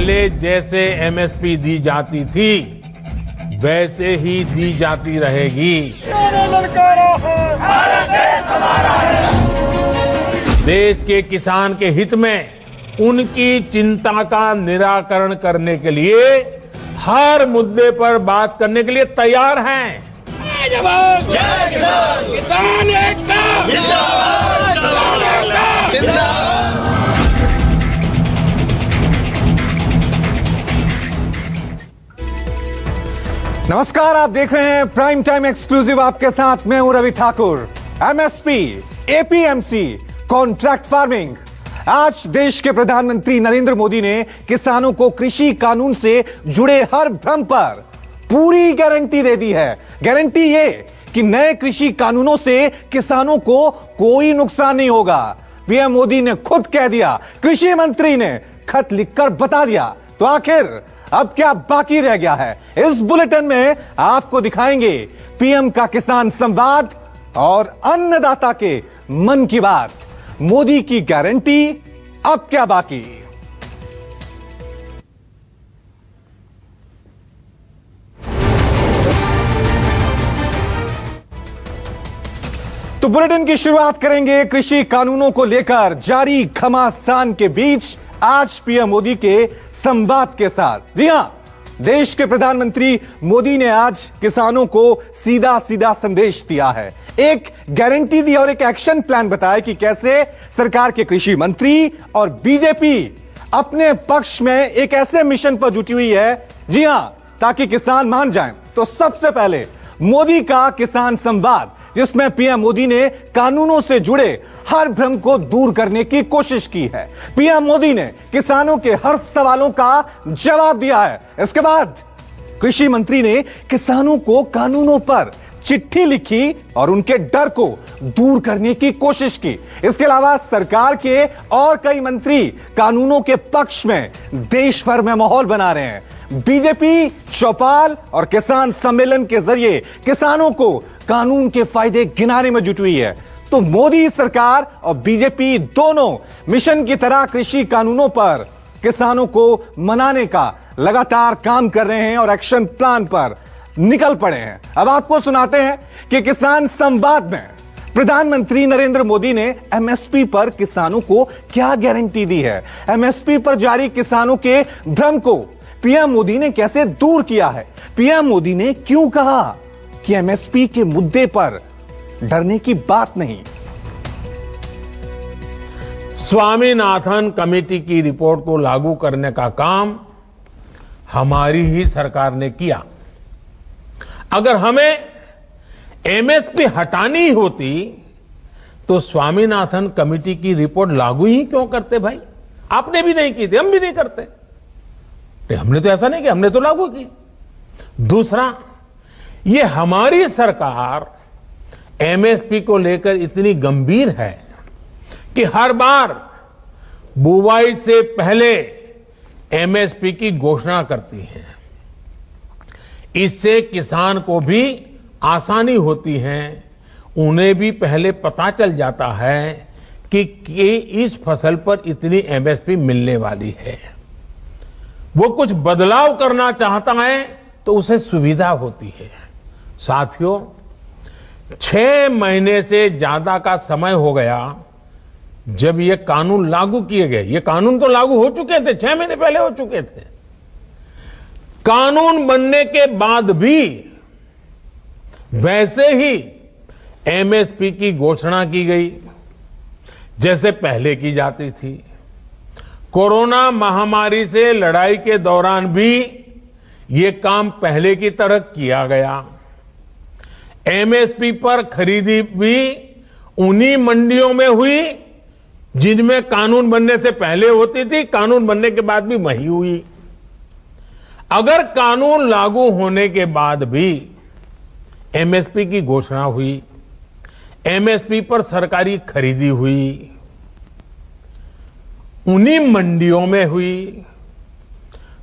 पहले जैसे एमएसपी दी जाती थी वैसे ही दी जाती रहेगी। देश के किसान के हित में उनकी चिंता का निराकरण करने के लिए हर मुद्दे पर बात करने के लिए तैयार हैं। जय जवान जय किसान, किसान एकता जिंदाबाद, किसान एकता जिंदाबाद। नमस्कार, आप देख रहे हैं प्राइम टाइम एक्सक्लूसिव। आपके साथ मैं हूं Ravi Thakur. MSP, APMC, contract farming. आज देश के प्रधानमंत्री नरेंद्र मोदी ने किसानों को कृषि कानून से जुड़े हर भ्रम पर पूरी गारंटी दे दी है। गारंटी ये कि नए कृषि कानूनों से किसानों को कोई नुकसान नहीं होगा। पीएम मोदी ने खुद कह दिया, कृषि मंत्री ने खत लिखकर बता दिया। तो आखिर अब क्या बाकी रह गया है? इस बुलेटिन में आपको दिखाएंगे पीएम का किसान संवाद और अन्नदाता के मन की बात। मोदी की गारंटी, अब क्या बाकी? तो बुलेटिन की शुरुआत करेंगे कृषि कानूनों को लेकर जारी घमासान के बीच आज पीएम मोदी के संवाद के साथ। जी हां, देश के प्रधानमंत्री मोदी ने आज किसानों को सीधा सीधा संदेश दिया है, एक गारंटी दी और एक एक्शन प्लान बताया कि कैसे सरकार के कृषि मंत्री और बीजेपी अपने पक्ष में एक ऐसे मिशन पर जुटी हुई है, जी हां, ताकि किसान मान जाएं। तो सबसे पहले मोदी का किसान संवाद, जिसमें पीएम मोदी ने कानूनों से जुड़े हर भ्रम को दूर करने की कोशिश की है। पीएम मोदी ने किसानों के हर सवालों का जवाब दिया है। इसके बाद कृषि मंत्री ने किसानों को कानूनों पर चिट्ठी लिखी और उनके डर को दूर करने की कोशिश की। इसके अलावा सरकार के और कई मंत्री कानूनों के पक्ष में देश भर में माहौल बना रहे हैं। बीजेपी चौपाल और किसान सम्मेलन के जरिए किसानों को कानून के फायदे गिनाने में जुटी हुई है। तो मोदी सरकार और बीजेपी दोनों मिशन की तरह कृषि कानूनों पर किसानों को मनाने का लगातार काम कर रहे हैं और एक्शन प्लान पर निकल पड़े हैं। अब आपको सुनाते हैं कि किसान संवाद में प्रधानमंत्री नरेंद्र मोदी ने एमएसपी पर किसानों को क्या गारंटी दी है। एमएसपी पर जारी किसानों के भ्रम को पीएम मोदी ने कैसे दूर किया है। पीएम मोदी ने क्यों कहा कि एमएसपी के मुद्दे पर डरने की बात नहीं। स्वामीनाथन कमेटी की रिपोर्ट को लागू करने का काम हमारी ही सरकार ने किया। अगर हमें एमएसपी हटानी होती तो स्वामीनाथन कमेटी की रिपोर्ट लागू ही क्यों करते भाई? आपने भी नहीं की थी, हम भी नहीं करते। हमने तो ऐसा नहीं किया, हमने तो लागू की। दूसरा, ये हमारी सरकार एमएसपी को लेकर इतनी गंभीर है कि हर बार बुवाई से पहले एमएसपी की घोषणा करती है। इससे किसान को भी आसानी होती है, उन्हें भी पहले पता चल जाता है कि इस फसल पर इतनी एमएसपी मिलने वाली है। वो कुछ बदलाव करना चाहता है तो उसे सुविधा होती है। साथियों, 6 महीने से ज्यादा का समय हो गया जब ये कानून लागू किए गए। ये कानून तो लागू हो चुके थे, 6 महीने पहले हो चुके थे। कानून बनने के बाद भी वैसे ही एमएसपी की घोषणा की गई जैसे पहले की जाती थी। कोरोना महामारी से लड़ाई के दौरान भी ये काम पहले की तरह किया गया। एमएसपी पर खरीदी भी उन्हीं मंडियों में हुई जिनमें कानून बनने से पहले होती थी, कानून बनने के बाद भी वही हुई। अगर कानून लागू होने के बाद भी एमएसपी की घोषणा हुई, एमएसपी पर सरकारी खरीदी हुई, उन्हीं मंडियों में हुई,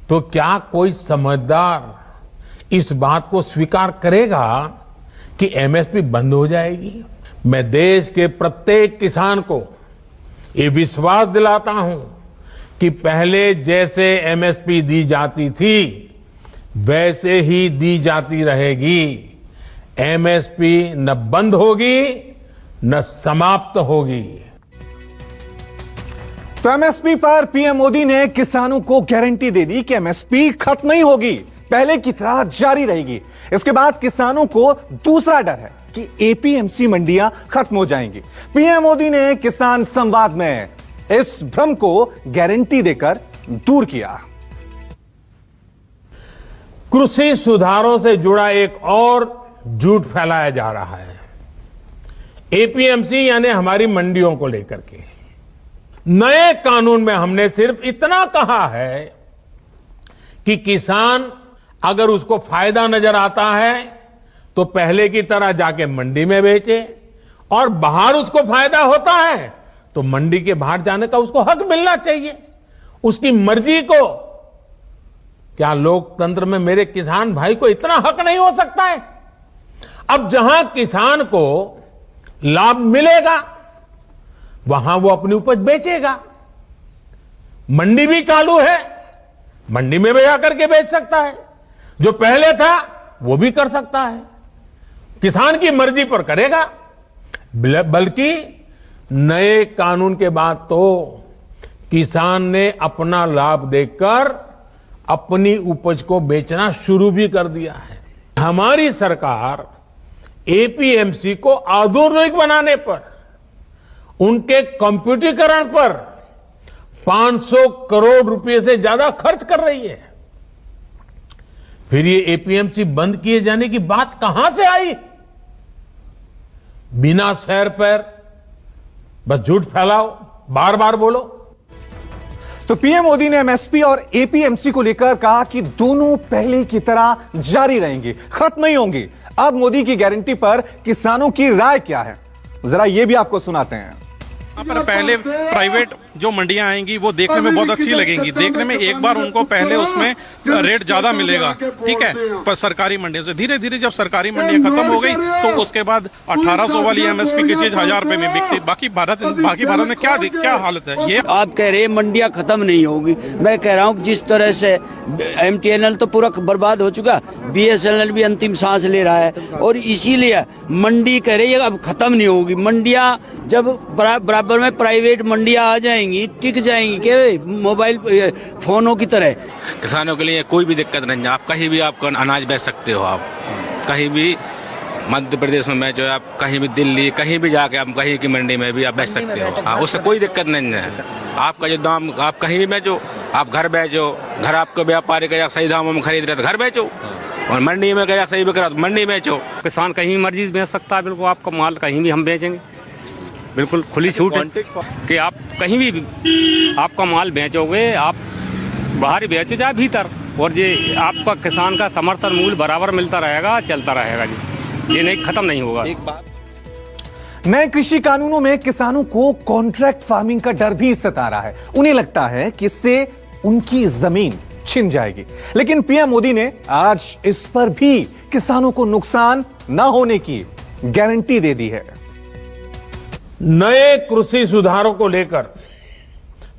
तो क्या कोई समझदार इस बात को स्वीकार करेगा कि एमएसपी बंद हो जाएगी? मैं देश के प्रत्येक किसान को ये विश्वास दिलाता हूं कि पहले जैसे एमएसपी दी जाती थी वैसे ही दी जाती रहेगी। एमएसपी न बंद होगी न समाप्त होगी। तो एमएसपी पर पीएम मोदी ने किसानों को गारंटी दे दी कि एमएसपी खत्म नहीं होगी, पहले की तरह जारी रहेगी। इसके बाद किसानों को दूसरा डर है कि एपीएमसी मंडियां खत्म हो जाएंगी। पीएम मोदी ने किसान संवाद में इस भ्रम को गारंटी देकर दूर किया। कृषि सुधारों से जुड़ा एक और झूठ फैलाया जा रहा है। एपीएमसी यानी हमारी मंडियों को लेकर के नए कानून में हमने सिर्फ इतना कहा है कि किसान अगर उसको फायदा नजर आता है तो पहले की तरह जाके मंडी में बेचे, और बाहर उसको फायदा होता है तो मंडी के बाहर जाने का उसको हक मिलना चाहिए, उसकी मर्जी को। क्या लोकतंत्र में मेरे किसान भाई को इतना हक नहीं हो सकता है? अब जहां किसान को लाभ मिलेगा वहां वो अपनी उपज बेचेगा। मंडी भी चालू है, मंडी में भी आकर के बेच सकता है। जो पहले था वो भी कर सकता है, किसान की मर्जी पर करेगा। बल्कि नए कानून के बाद तो किसान ने अपना लाभ देखकर अपनी उपज को बेचना शुरू भी कर दिया है। हमारी सरकार एपीएमसी को आधुनिक बनाने पर, उनके कंप्यूटरीकरण पर 500 करोड़ रुपए से ज्यादा खर्च कर रही है। फिर ये एपीएमसी बंद किए जाने की बात कहां से आई? बिना सैर पैर बस झूठ फैलाओ, बार बार बोलो। तो पीएम मोदी ने एमएसपी और एपीएमसी को लेकर कहा कि दोनों पहले की तरह जारी रहेंगी, खत्म नहीं होंगी। अब मोदी की गारंटी पर किसानों की राय क्या है, जरा ये भी आपको सुनाते हैं। पर पहले प्राइवेट जो मंडियां आएंगी वो देखने में बहुत अच्छी लगेंगी। देखने में एक बार उनको पहले उसमें रेट ज्यादा मिलेगा, ठीक है, पर सरकारी मंडियों से धीरे धीरे जब सरकारी मंडियां खत्म हो गई तो उसके बाद 1800 वाली एमएसपी की चीज 1000 रुपए में बिकती। बाकी भारत में क्या हालत है? ये आप कह रहे हैं मंडियां खत्म नहीं होगी, मैं कह रहा हूँ जिस तरह से एमटीएनएल तो पूरा बर्बाद हो चुका, बीएसएनएल भी अंतिम सांस ले रहा है, और इसीलिए मंडी कह रही है अब खत्म नहीं होगी। मंडियां जब बराबर में प्राइवेट मंडियां आ जाएंगी, टिक जाएंगी के मोबाइल फोनों की तरह। किसानों के लिए कोई भी दिक्कत नहीं है, आप कहीं भी आप अनाज बेच सकते हो। आप कहीं भी मध्य प्रदेश में बेचो, आप कहीं भी दिल्ली, कहीं भी जाके आप कहीं की मंडी में भी आप बेच सकते हो। हाँ, उससे कोई दिक्कत नहीं है। आपका जो दाम आप कहीं भी बेचो, आप घर बेचो, घर आपको व्यापारी का सही दामों में खरीद रहे तो घर बेचो, और मंडी में गया सही बिक रहा तो मंडी बेचो। किसान कहीं भी मर्जी बेच सकता है, बिल्कुल आपका माल कहीं भी हम बेचेंगे, बिल्कुल खुली छूट है कि आप कहीं भी आपका माल बेचोगे, आप बाहर बेचो चाहे भीतर, और ये आपका किसान का समर्थन मूल्य बराबर मिलता रहेगा, चलता रहेगा जी, ये नहीं खत्म नहीं होगा। नए कृषि कानूनों में किसानों को कॉन्ट्रैक्ट फार्मिंग का डर भी सता रहा है। उन्हें लगता है कि इससे उनकी जमीन छिन जाएगी, लेकिन पीएम मोदी ने आज इस पर भी किसानों को नुकसान न होने की गारंटी दे दी है। नए कृषि सुधारों को लेकर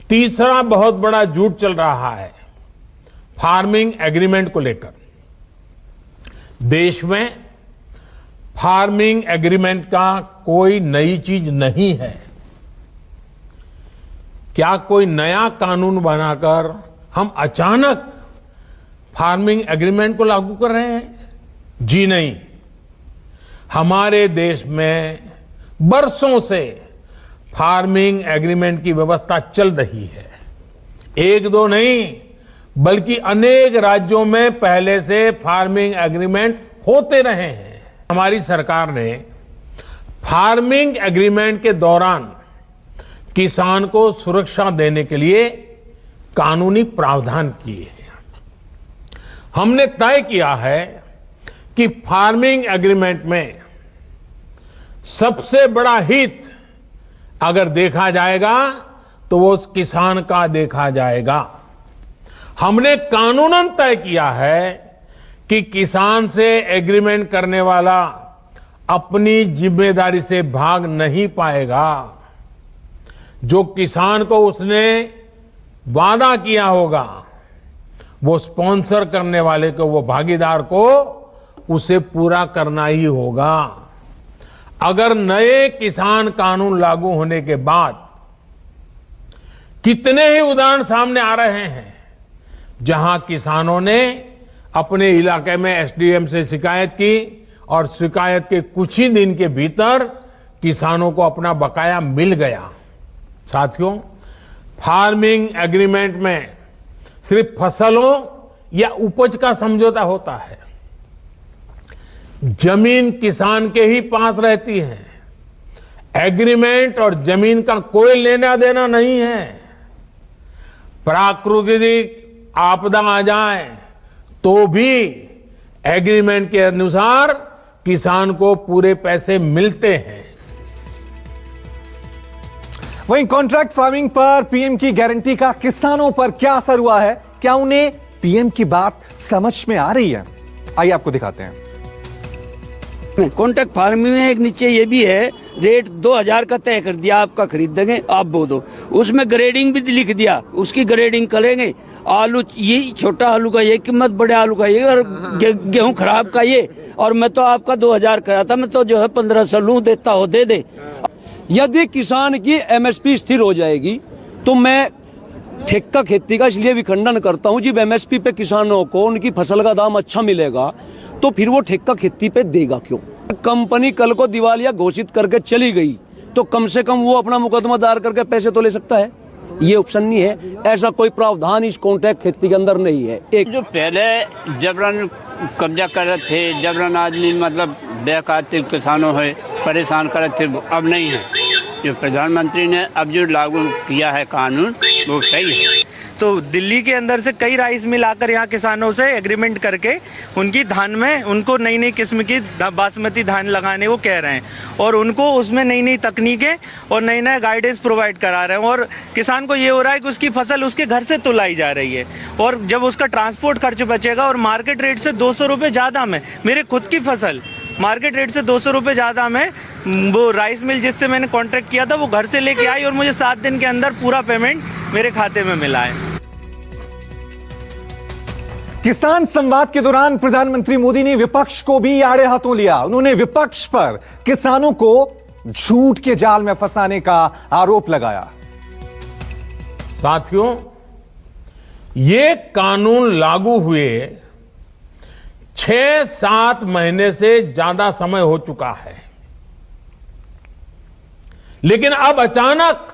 तीसरा बहुत बड़ा झूठ चल रहा है, फार्मिंग एग्रीमेंट को लेकर। देश में फार्मिंग एग्रीमेंट का कोई नई चीज नहीं है। क्या कोई नया कानून बनाकर हम अचानक फार्मिंग एग्रीमेंट को लागू कर रहे हैं? जी नहीं। हमारे देश में बरसों से फार्मिंग एग्रीमेंट की व्यवस्था चल रही है। एक दो नहीं बल्कि अनेक राज्यों में पहले से फार्मिंग एग्रीमेंट होते रहे हैं। हमारी सरकार ने फार्मिंग एग्रीमेंट के दौरान किसान को सुरक्षा देने के लिए कानूनी प्रावधान किए हैं। हमने तय किया है कि फार्मिंग एग्रीमेंट में सबसे बड़ा हित अगर देखा जाएगा तो वो उस किसान का देखा जाएगा। हमने कानूनन तय किया है कि किसान से एग्रीमेंट करने वाला अपनी जिम्मेदारी से भाग नहीं पाएगा। जो किसान को उसने वादा किया होगा वो स्पॉन्सर करने वाले को, वो भागीदार को उसे पूरा करना ही होगा। अगर नए किसान कानून लागू होने के बाद कितने ही उदाहरण सामने आ रहे हैं जहां किसानों ने अपने इलाके में एसडीएम से शिकायत की और शिकायत के कुछ ही दिन के भीतर किसानों को अपना बकाया मिल गया। साथियों, फार्मिंग एग्रीमेंट में सिर्फ फसलों या उपज का समझौता होता है, जमीन किसान के ही पास रहती है। एग्रीमेंट और जमीन का कोई लेना देना नहीं है। प्राकृतिक आपदा आ जाए तो भी एग्रीमेंट के अनुसार किसान को पूरे पैसे मिलते हैं। वहीं कॉन्ट्रैक्ट फार्मिंग पर पीएम की गारंटी का किसानों पर क्या असर हुआ है? क्या उन्हें पीएम की बात समझ में आ रही है? आइए आपको दिखाते हैं। कॉन्ट्रैक्ट फार्मिंग में एक नीचे ये भी है, रेट 2000 का तय कर दिया, आपका खरीद देंगे, आप बो दो। उसमें ग्रेडिंग भी लिख दिया, उसकी ग्रेडिंग करेंगे। आलू, ये छोटा आलू का ये कीमत, बड़े आलू का ये, और गेहूं खराब का ये। और मैं तो आपका 2000 करा था, मैं तो जो है 1500 लूं, देता हो दे दे। यदि किसान की एमएसपी स्थिर हो जाएगी तो मैं ठेका खेती का इसलिए भी खंडन करता हूं। जब एमएसपी पे किसानों को उनकी फसल का दाम अच्छा मिलेगा तो फिर वो ठेका खेती पे देगा क्यों? कंपनी कल को दिवालिया घोषित करके चली गई तो कम से कम वो अपना मुकदमा दायर करके पैसे तो ले सकता है। ये ऑप्शन नहीं है, ऐसा कोई प्रावधान इस कॉन्ट्रैक्ट खेती के अंदर नहीं है। एक जो पहले जबरन कब्जा कर रहे थे, जबरन आदमी मतलब बेकातिल किसानों है परेशान कर रहे थे, अब नहीं है। जो प्रधानमंत्री ने अब जो लागू किया है कानून वो सही है। तो दिल्ली के अंदर से कई राइस मिल आकर यहाँ किसानों से एग्रीमेंट करके उनकी धान में उनको नई नई किस्म की बासमती धान लगाने को कह रहे हैं और उनको उसमें नई नई तकनीकें और नए नए गाइडेंस प्रोवाइड करा रहे हैं। और किसान को ये हो रहा है कि उसकी फसल उसके घर से तुलाई जा रही है और जब उसका ट्रांसपोर्ट खर्च बचेगा और मार्केट रेट से 200 रुपये ज़्यादा में मेरे खुद की फसल मार्केट रेट से 200 रुपये ज़्यादा में वो राइस मिल जिससे मैंने कॉन्ट्रैक्ट किया था वो घर से लेके आई और मुझे 7 दिन के अंदर पूरा पेमेंट मेरे खाते में मिला है। किसान संवाद के दौरान प्रधानमंत्री मोदी ने विपक्ष को भी आड़े हाथों लिया। उन्होंने विपक्ष पर किसानों को झूठ के जाल में फंसाने का आरोप लगाया। साथियों, ये कानून लागू हुए 6-7 महीने से ज्यादा समय हो चुका है, लेकिन अब अचानक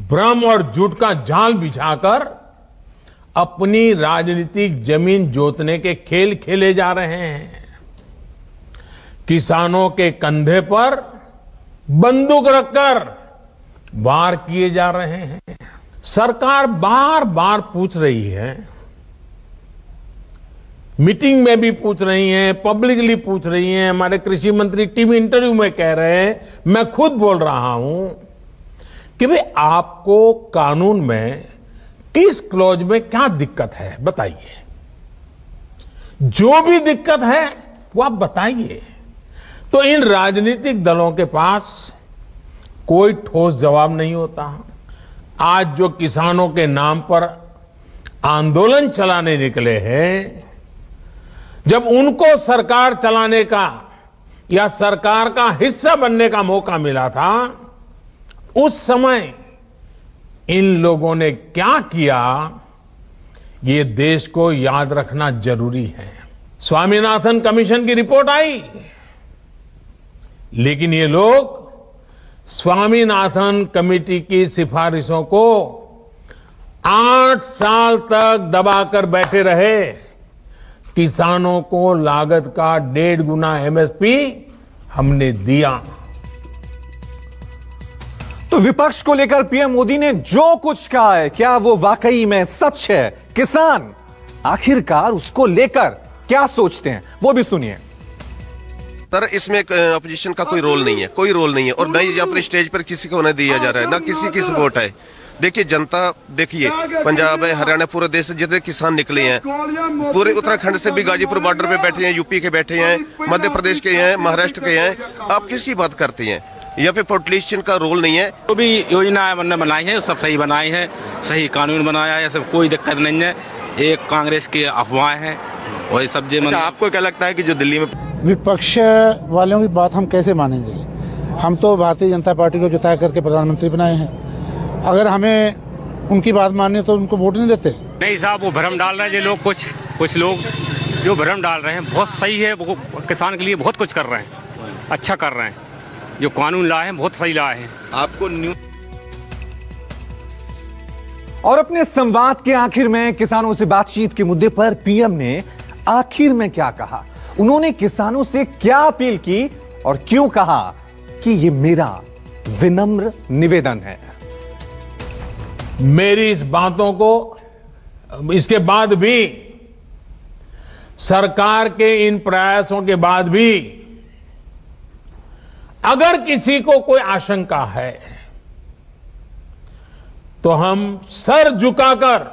भ्रम और झूठ का जाल बिछाकर अपनी राजनीतिक जमीन जोतने के खेल खेले जा रहे हैं। किसानों के कंधे पर बंदूक रखकर वार किए जा रहे हैं। सरकार बार बार पूछ रही है, मीटिंग में भी पूछ रही हैं, पब्लिकली पूछ रही हैं, हमारे कृषि मंत्री टीवी इंटरव्यू में कह रहे हैं, मैं खुद बोल रहा हूं कि भाई आपको कानून में किस क्लॉज में क्या दिक्कत है बताइए। जो भी दिक्कत है वो आप बताइए। तो इन राजनीतिक दलों के पास कोई ठोस जवाब नहीं होता। आज जो किसानों के नाम पर आंदोलन चलाने निकले हैं, जब उनको सरकार चलाने का या सरकार का हिस्सा बनने का मौका मिला था, उस समय इन लोगों ने क्या किया, ये देश को याद रखना जरूरी है। स्वामीनाथन कमीशन की रिपोर्ट आई, लेकिन ये लोग स्वामीनाथन कमेटी की सिफारिशों को 8 साल तक दबाकर बैठे रहे। किसानों को लागत का 1.5 गुना एमएसपी हमने दिया। तो विपक्ष को लेकर पीएम मोदी ने जो कुछ कहा है, क्या वो वाकई में सच है? किसान आखिरकार उसको लेकर क्या सोचते हैं, वो भी सुनिए। सर, इसमें अपोजिशन का कोई रोल नहीं है, कोई रोल नहीं है और न ही यहाँ पर स्टेज पर किसी को न दिया जा रहा है, ना किसी की सपोर्ट है। देखिए जनता, देखिए पंजाब है, हरियाणा, पूरे देश से जितने किसान निकले हैं, पूरे उत्तराखंड से भी गाजीपुर बॉर्डर पे बैठे हैं, यूपी के बैठे हैं, मध्य प्रदेश के हैं, महाराष्ट्र के हैं, आप किसकी बात करते हैं? यहाँ पे पॉलिटिशियन का रोल नहीं है। जो भी योजना बनाई है सब सही बनाई है, सही कानून बनाया है, सब कोई दिक्कत नहीं है। एक कांग्रेस की अफवाह है और सब जो आपको क्या लगता है कि जो दिल्ली में विपक्ष वालों की बात हम कैसे मानेंगे? हम तो भारतीय जनता पार्टी को जिता करके प्रधानमंत्री बनाए हैं। अगर हमें उनकी बात माननी तो उनको वोट नहीं देते। नहीं साहब, वो भ्रम डाल रहे हैं ये लोग, कुछ लोग जो भ्रम डाल रहे हैं बहुत सही है। वो किसान के लिए बहुत कुछ कर रहे हैं, अच्छा कर रहे हैं। जो कानून लाए हैं बहुत सही लाए हैं। आपको और अपने संवाद के आखिर में किसानों से बातचीत के मुद्दे पर पीएम ने आखिर में क्या कहा, उन्होंने किसानों से क्या अपील की और क्यों कहा कि ये मेरा विनम्र निवेदन है। मेरी इस बातों को इसके बाद भी, सरकार के इन प्रयासों के बाद भी अगर किसी को कोई आशंका है तो हम सर झुकाकर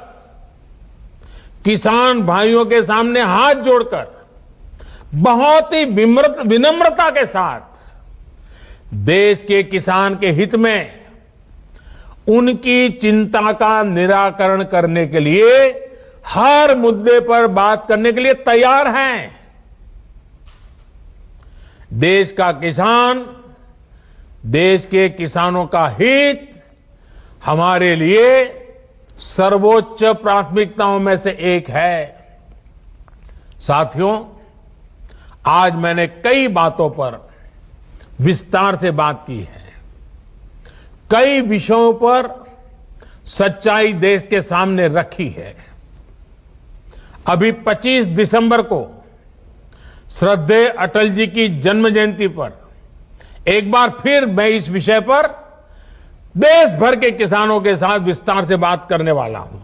किसान भाइयों के सामने हाथ जोड़कर बहुत ही विनम्रता के साथ देश के किसान के हित में उनकी चिंता का निराकरण करने के लिए हर मुद्दे पर बात करने के लिए तैयार हैं। देश का किसान, देश के किसानों का हित हमारे लिए सर्वोच्च प्राथमिकताओं में से एक है। साथियों, आज मैंने कई बातों पर विस्तार से बात की है। कई विषयों पर सच्चाई देश के सामने रखी है। अभी 25 दिसंबर को श्रद्धेय अटल जी की जन्म जयंती पर एक बार फिर मैं इस विषय पर देश भर के किसानों के साथ विस्तार से बात करने वाला हूं।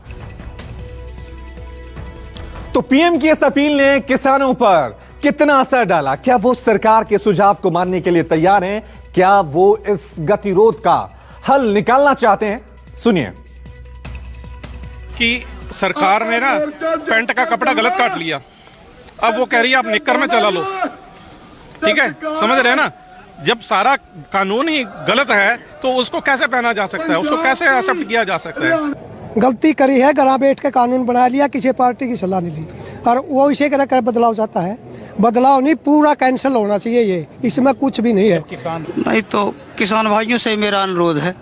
तो पीएम की इस अपील ने किसानों पर कितना असर डाला? क्या वो सरकार के सुझाव को मानने के लिए तैयार हैं? क्या वो इस गतिरोध का हल निकालना चाहते हैं? सुनिए। कि सरकार ने ना पैंट का कपड़ा गलत काट लिया, अब वो कह रही है आप निक्कर में चला लो। ठीक है, समझ रहे हैं ना? जब सारा कानून ही गलत है तो उसको कैसे पहना जा सकता है, उसको कैसे एक्सेप्ट किया जा सकता है? गलती करी है, घर बैठ के कानून बना लिया, किसी पार्टी की सलाह नहीं ली और वो इसे कर बदलाव चाहता है। बदलाव नहीं, पूरा कैंसिल होना चाहिए ये, इसमें कुछ भी नहीं है। नहीं तो किसान भाइयों से मेरा अनुरोध है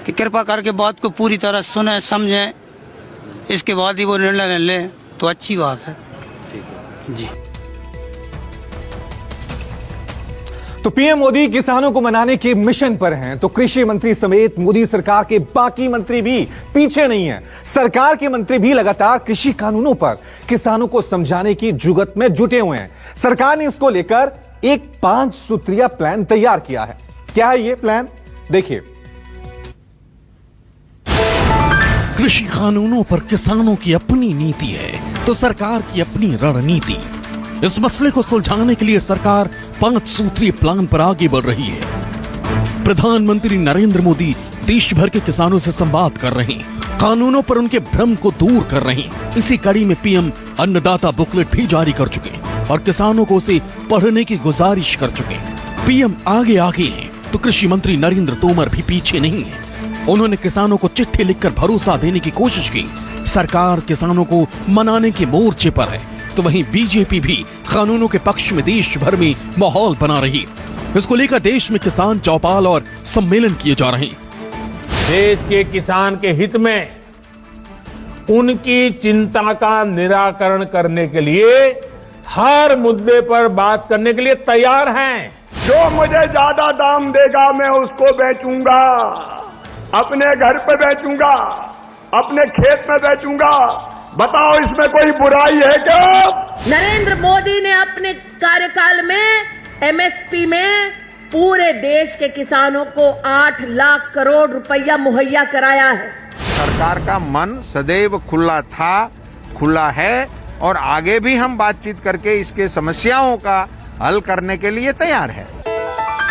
कि कृपा करके बात को पूरी तरह सुने, समझें, इसके बाद ही वो निर्णय लें तो अच्छी बात है जी। तो पीएम मोदी किसानों को मनाने के मिशन पर हैं, तो कृषि मंत्री समेत मोदी सरकार के बाकी मंत्री भी पीछे नहीं हैं। सरकार के मंत्री भी लगातार कृषि कानूनों पर किसानों को समझाने की जुगत में जुटे हुए हैं। सरकार ने इसको लेकर एक 5 सूत्रीय प्लान तैयार किया है। क्या है ये प्लान? देखिए। कृषि कानूनों पर किसानों की अपनी नीति है तो सरकार की अपनी रणनीति। इस मसले को सुलझाने के लिए सरकार 5 सूत्रीय प्लान पर आगे बढ़ रही है। प्रधानमंत्री नरेंद्र मोदी देश भर के किसानों से संवाद कर रहे हैं, कानूनों पर उनके भ्रम को दूर कर रहे हैं। इसी कड़ी में पीएम अन्नदाता बुकलेट भी जारी कर चुके और किसानों को उसे पढ़ने की गुजारिश कर चुके। पीएम आगे हैं तो कृषि मंत्री नरेंद्र तोमर भी पीछे नहीं है। उन्होंने किसानों को चिट्ठी लिखकर भरोसा देने की कोशिश की। सरकार किसानों को मनाने के मोर्चे पर है, तो वहीं बीजेपी भी कानूनों के पक्ष में देश भर में माहौल बना रही। इसको लेकर देश में किसान चौपाल और सम्मेलन किए जा रहे हैं। देश के किसान के हित में उनकी चिंता का निराकरण करने के लिए हर मुद्दे पर बात करने के लिए तैयार हैं। जो मुझे ज्यादा दाम देगा मैं उसको बेचूंगा, अपने घर पे बेचूंगा, अपने खेत में बेचूंगा। बताओ इसमें कोई बुराई है क्या? नरेंद्र मोदी ने अपने कार्यकाल में एमएसपी में पूरे देश के किसानों को 8 लाख करोड़ रुपया मुहैया कराया है। सरकार का मन सदैव खुला था, खुला है और आगे भी हम बातचीत करके इसके समस्याओं का हल करने के लिए तैयार है।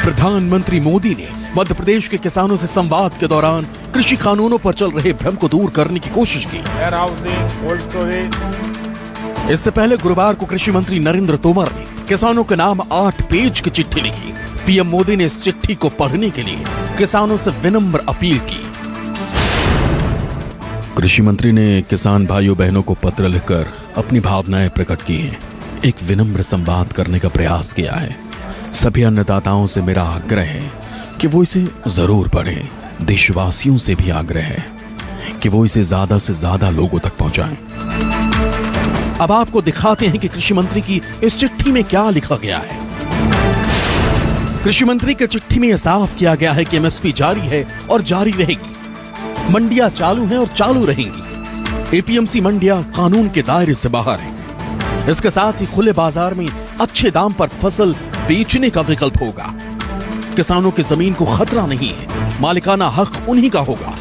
प्रधानमंत्री मोदी ने मध्य प्रदेश के किसानों से संवाद के दौरान कृषि कानूनों पर चल रहे भ्रम को दूर करने की कोशिश की। इससे पहले गुरुवार को कृषि मंत्री नरेंद्र तोमर ने किसानों के नाम 8 पेज की चिट्ठी लिखी। पीएम मोदी ने इस चिट्ठी को पढ़ने के लिए किसानों से विनम्र अपील की। कृषि मंत्री ने किसान भाइयों बहनों को पत्र लिखकर अपनी भावनाएं प्रकट की हैं। एक विनम्र संवाद करने का प्रयास किया है। सभी अन्नदाताओं से मेरा आग्रह है कि वो इसे जरूर पढ़ें। देशवासियों से भी आग्रह है कि वो इसे ज्यादा से ज्यादा लोगों तक पहुंचाएं। अब आपको दिखाते हैं कि कृषि मंत्री की इस चिट्ठी में क्या लिखा गया है। कृषि मंत्री की चिट्ठी में यह साफ किया गया है कि एमएसपी जारी है और जारी रहेगी। मंडियां चालू हैं और चालू रहेंगी। एपीएमसी मंडियां कानून के दायरे से बाहर हैं। इसके साथ ही खुले बाजार में अच्छे दाम पर फसल बेचने का विकल्प होगा। किसानों की जमीन को खतरा नहीं है। मालिकाना हक उन्हीं का होगा।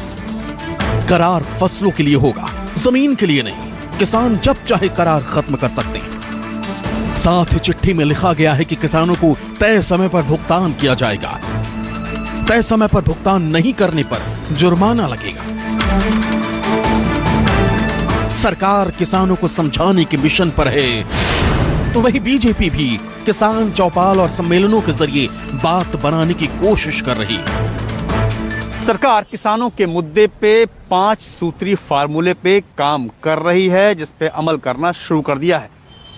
करार फसलों के लिए होगा, जमीन के लिए नहीं। किसान जब चाहे करार खत्म कर सकते हैं। साथ ही चिट्ठी में लिखा गया है कि किसानों को तय समय पर भुगतान किया जाएगा। तय समय पर भुगतान नहीं करने पर जुर्माना लगेगा। सरकार किसानों को समझाने के मिशन पर है, तो वही बीजेपी भी किसान चौपाल और सम्मेलनों के जरिए बात बनाने की कोशिश कर रही है। सरकार किसानों के मुद्दे पे 5 सूत्री फार्मूले पे काम कर रही है, जिस पे अमल करना शुरू कर दिया है।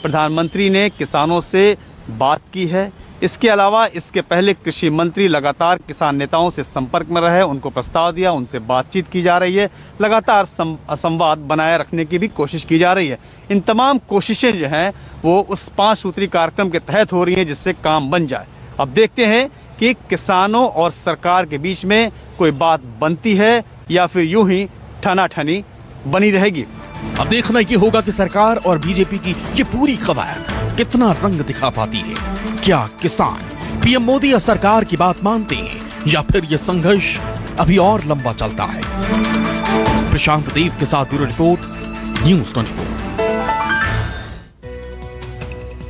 प्रधानमंत्री ने किसानों से बात की है। इसके अलावा इसके पहले कृषि मंत्री लगातार किसान नेताओं से संपर्क में रहे, उनको प्रस्ताव दिया, उनसे बातचीत की जा रही है। लगातार संवाद बनाए रखने की भी कोशिश की जा रही है। इन तमाम कोशिशें जो हैं वो उस 5 सूत्री कार्यक्रम के तहत हो रही हैं, जिससे काम बन जाए। अब देखते हैं कि किसानों और सरकार के बीच में कोई बात बनती है या फिर यूं ही ठनाठनी बनी रहेगी। अब देखना ये होगा कि सरकार और बीजेपी की ये पूरी कवायद कितना रंग दिखा पाती है। क्या किसान पीएम मोदी या सरकार की बात मानते हैं या फिर ये संघर्ष अभी और लंबा चलता है। प्रशांत देव के साथ ब्यूरो रिपोर्ट, न्यूज़ 24।